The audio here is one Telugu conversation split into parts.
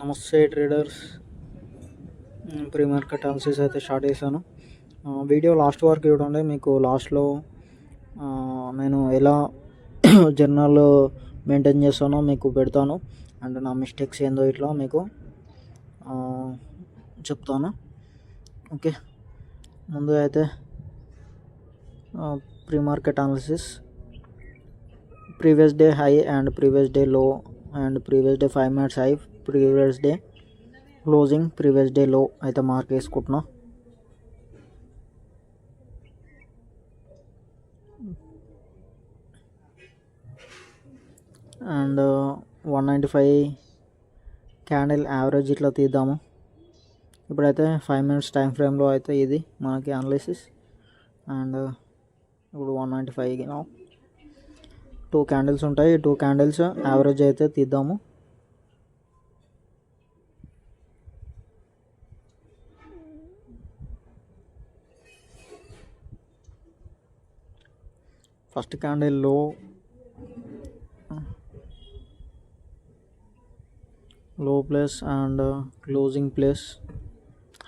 నమస్తే ట్రేడర్స్. ప్రీ మార్కెట్ అనాలిసిస్ అయితే స్టార్ట్ చేశాను. వీడియో లాస్ట్ వరకు చూడండి. మీకు లాస్ట్లో నేను ఎలా జర్నల్ మెయింటైన్ చేస్తానో మీకు పెడతాను. అండ్ నా మిస్టేక్స్ ఏందో ఇట్లా మీకు చెప్తాను. ఓకే, ముందు అయితే pre market analysis, previous day high and previous day low and previous day 5 minutes high, previous day closing, previous day low అయితే మార్క్ వేసుకుంటున్నా. అండ్ 195 క్యాండిల్ యావరేజ్ ఇట్లా తీద్దాము. ఇప్పుడైతే 5 minutes టైం ఫ్రేమ్లో అయితే ఇది మనకి అనాలిసిస్. అండ్ ఇప్పుడు 195 2 క్యాండిల్స్ ఉంటాయి. 2 క్యాండిల్స్ యావరేజ్ అయితే తీద్దాము. ఫస్ట్ క్యాండిల్ లో place and closing place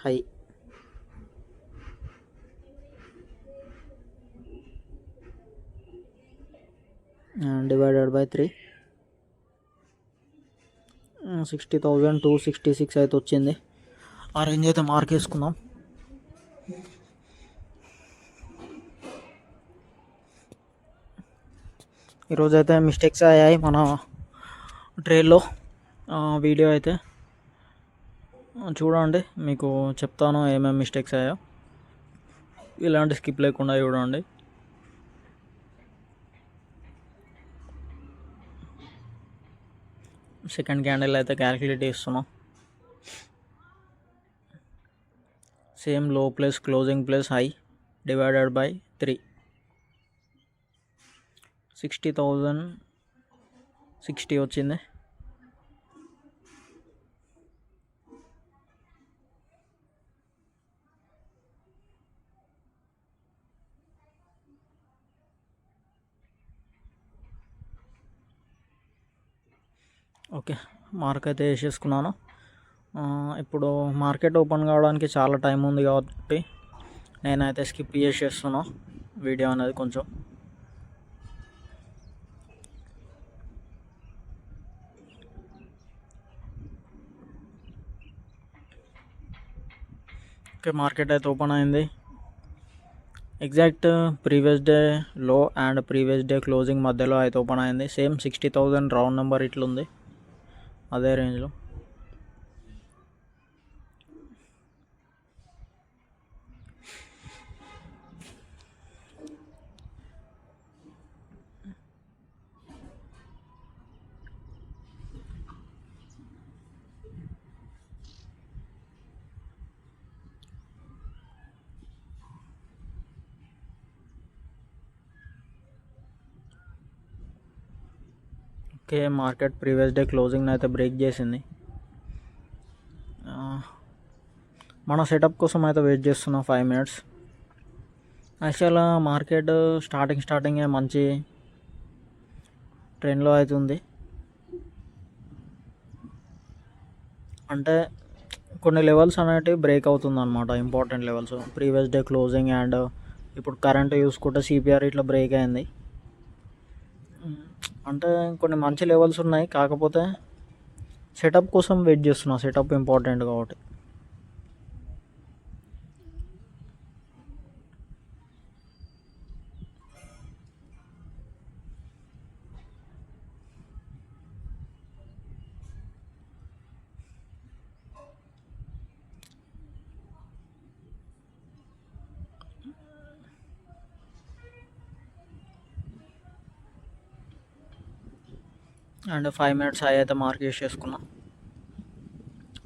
high. And divided by 3, 60,266 అయితే వచ్చింది. ఆ రేంజ్ అయితే మార్క్ వేసుకుందాం. ఈరోజు అయితే మిస్టేక్స్ అయ్యాయి మన ట్రేడ్లో. వీడియో అయితే చూడండి, మీకు చెప్తాను ఏమేమి మిస్టేక్స్ అయ్యాయో. ఇలాంటి స్కిప్ లేకుండా చూడండి. సెకండ్ క్యాండిల్ అయితే క్యాలిక్యులేట్ చేస్తున్నాం. సేమ్ లో plus closing plus high divided by 3, 60,060 వచ్చింది. ఓకే, మార్క్ అయితే వేసేసుకున్నాను. ఇప్పుడు మార్కెట్ ఓపెన్ కావడానికి చాలా టైం ఉంది కాబట్టి నేనైతే స్కిప్ చేసేస్తున్నా వీడియో అనేది కొంచెం. ఓకే, మార్కెట్ అయితే ఓపెన్ అయింది. Exact previous day low and previous day closing మధ్యలో అయితే ఓపెన్ అయింది. సేమ్ 60,000 రౌండ్ నెంబర్ ఇట్లుంది, అదే రేంజ్లో. Okay, market previous day closing అయితే బ్రేక్ చేసింది. మన సెటప్ కోసం అయితే వెయిట్ చేస్తున్నాం 5 minutes. యాక్చువల్గా మార్కెట్ స్టార్టింగే మంచి ట్రెండ్లో అవుతుంది. అంటే కొన్ని లెవెల్స్ అనేటివి బ్రేక్ అవుతుంది అనమాట, important levels. Previous day closing and ఇప్పుడు కరెంట్ చూసుకుంటే సిపిఆర్ ఇట్లా బ్రేక్ అయింది. అంటే కొన్ని మంచి లెవెల్స్ ఉన్నాయి, కాకపోతే సెటప్ కోసం వెయిట్ చేస్తున్నా. సెటప్ ఇంపార్టెంట్ కాబట్టి. అండ్ 5 minutes హై అయితే మార్క్ చేసేసుకున్నా.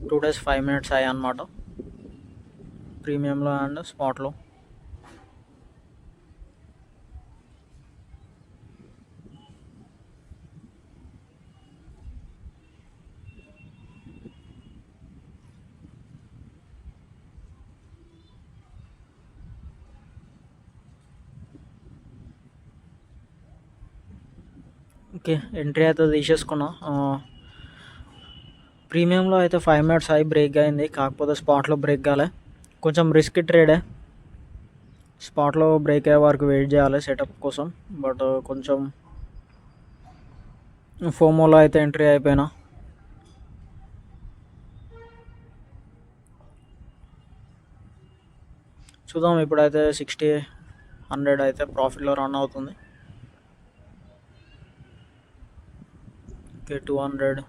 2 days 5 minutes హై అనమాట, ప్రీమియంలో అండ్ స్పాట్లో. ఓకే, ఎంట్రీ అయితే తీసేసుకున్నా. ప్రీమియంలో అయితే 5 మినిట్స్ అయి బ్రేక్ అయింది, కాకపోతే స్పాట్లో బ్రేక్ కాలే. కొంచెం రిస్క్ ట్రేడే, స్పాట్లో బ్రేక్ అయ్యే వరకు వెయిట్ చేయాలి సెటప్ కోసం. బట్ కొంచెం ఫోమోలో అయితే ఎంట్రీ అయిపోయినా. చూద్దాం, ఇప్పుడైతే 60-100 అయితే ప్రాఫిట్లో రన్ అవుతుంది. ఓకే, 200.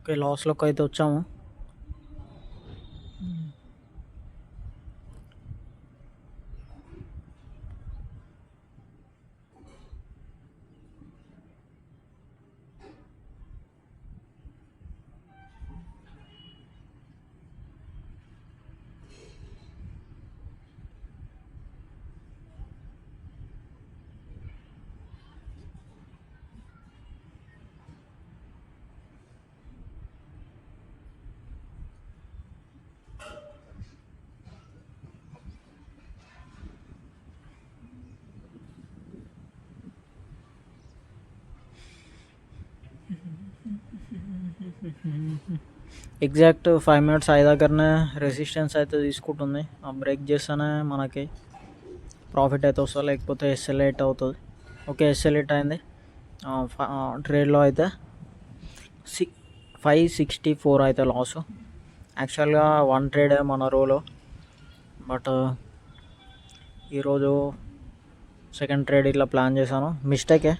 ఓకే, లాస్లోకి అయితే వచ్చాము. ఎగ్జాక్ట్ 5 మినిట్స్ అయ్యే దగ్గరనే రెసిస్టెన్స్ అయితే తీసుకుంటుంది. ఆ బ్రేక్ చేస్తేనే మనకి ప్రాఫిట్ అయితే వస్తుంది, లేకపోతే ఎస్ఎల్ఏట్ అవుతుంది. ఓకే, ఎస్ఎల్ఏట్ అయింది. ట్రేడ్లో అయితే 564 అయితే లాస్. యాక్చువల్గా 1 ట్రేడే మన రోలో, బట్ ఈరోజు సెకండ్ ట్రేడ్ ఇట్లా ప్లాన్ చేశాను. మిస్టేకే.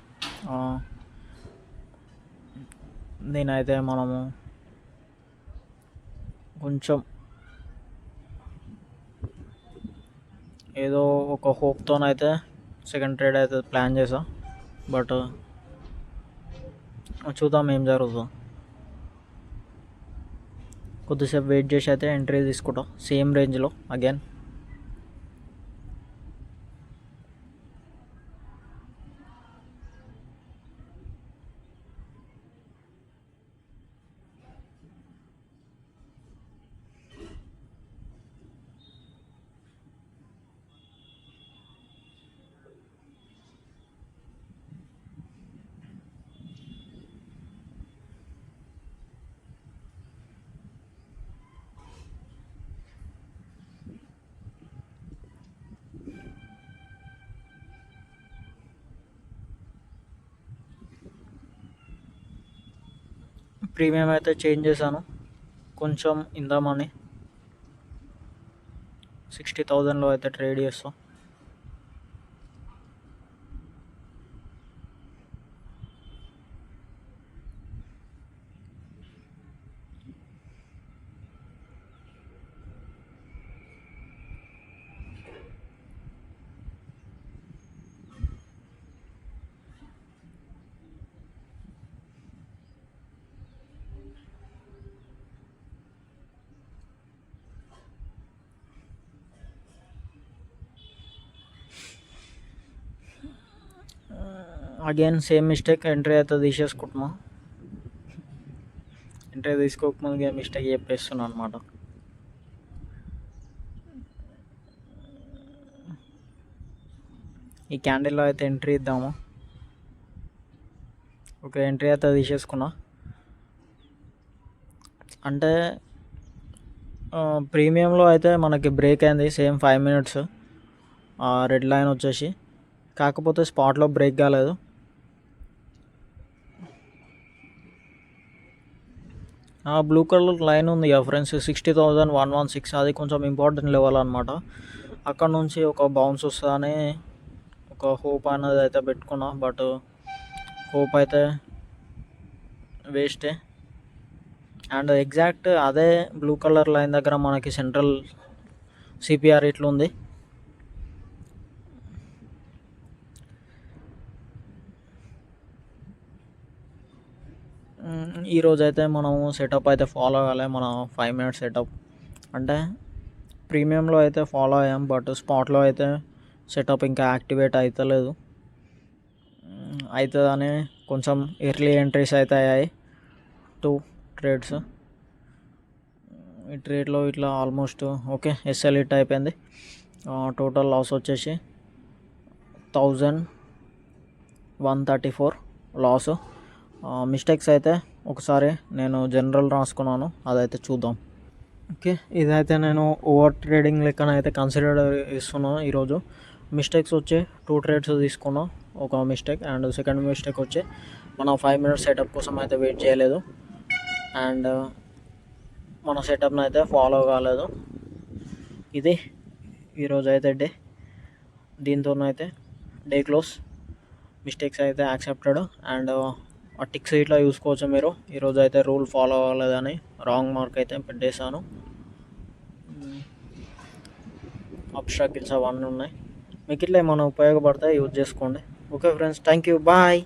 దీనైతే మనము కొంచెం ఏదో ఒక హోప్తోనైతే సెకండ్ ట్రేడ్ అయితే ప్లాన్ చేసాం, బట్ చూద్దాం ఏం జరుగుతుందో. కొద్దిసేపు వెయిట్ చేసి అయితే ఎంట్రీ తీసుకుంటాం సేమ్ రేంజ్లో అగైన్. ప్రీమియం అయితే చేంజ్ చేశాను కొంచెం ఇందామని. 60,000లో అయితే ట్రేడ్ చేస్తాం. అగైన్ సేమ్ మిస్టేక్, ఎంట్రీ అయితే తీసేసుకుంటున్నాం. ఎంట్రీ తీసుకోకముందుగా మిస్టేక్ చెప్పేస్తున్నాను అనమాట. ఈ క్యాండిల్లో అయితే ఎంట్రీ ఇద్దాము. ఓకే, ఎంట్రీ అయితే తీసేసుకున్నా. అంటే ప్రీమియంలో అయితే మనకి బ్రేక్ అయింది సేమ్ 5 మినిట్స్ రెడ్ లైన్ వచ్చేసి, కాకపోతే స్పాట్లో బ్రేక్ కాలేదు. బ్లూ కలర్ లైన్ ఉంది కదా ఫ్రెండ్స్, 60,116, అది కొంచెం ఇంపార్టెంట్ లెవెల్ అనమాట. అక్కడ నుంచి ఒక బౌన్స్ వస్తుందని ఒక హోప్ అనేది అయితే పెట్టుకున్నా, బట్ హోప్ అయితే వేస్టే. అండ్ ఎగ్జాక్ట్ అదే బ్లూ కలర్ లైన్ దగ్గర మనకి సెంట్రల్ సిపిఆర్ ఇట్లా ఉంది. ఈరోజు అయితే మనము సెటప్ అయితే ఫాలో అవ్వాలి. మన 5 మినిట్స్ సెటప్ అంటే ప్రీమియంలో అయితే ఫాలో అయ్యాం, బట్ స్పాట్లో అయితే సెటప్ ఇంకా యాక్టివేట్ అవుతలేదు. అవుతుందని కొంచెం ఎర్లీ ఎంట్రీస్ అయితే అయ్యాయి 2 ట్రేడ్స్. ఈ ట్రేడ్లో ఇట్లా ఆల్మోస్ట్ ఓకే ఎస్ఎల్ హిట్ అయిపోయింది. టోటల్ లాస్ వచ్చేసి 1134 లాస్. మిస్టేక్స్ అయితే ఒకసారి నేను జనరల్ రాసుకున్నాను, అదైతే చూద్దాం. ఓకే, ఇదైతే నేను ఓవర్ ట్రేడింగ్ లెక్కన అయితే కన్సిడర్ ఇస్తున్నాను. ఈరోజు మిస్టేక్స్ వచ్చి 2 ట్రేడ్స్ తీసుకున్నా. ఒక మిస్టేక్ అండ్ సెకండ్ మిస్టేక్ వచ్చి మనం 5 మినిట్స్ సెటప్ కోసం అయితే వెయిట్ చేయలేదు అండ్ మన సెటప్ని అయితే ఫాలో కాలేదు. ఇది ఈరోజు అయితే డే. దీంతోనైతే డే క్లోజ్. మిస్టేక్స్ అయితే యాక్సెప్టెడ్ అండ్ ఆ టిక్స్ ఇట్లా చూసుకోవచ్చు మీరు. ఈరోజు అయితే రూల్ ఫాలో అవ్వలేదని రాంగ్ మార్క్ అయితే పెట్టేశాను. అబ్స్ట్రాక్ట్స్ అవన్నీ ఉన్నాయి. మీకు ఇట్లా ఏమైనా ఉపయోగపడతాయి, యూజ్ చేసుకోండి. Okay friends, thank you, bye.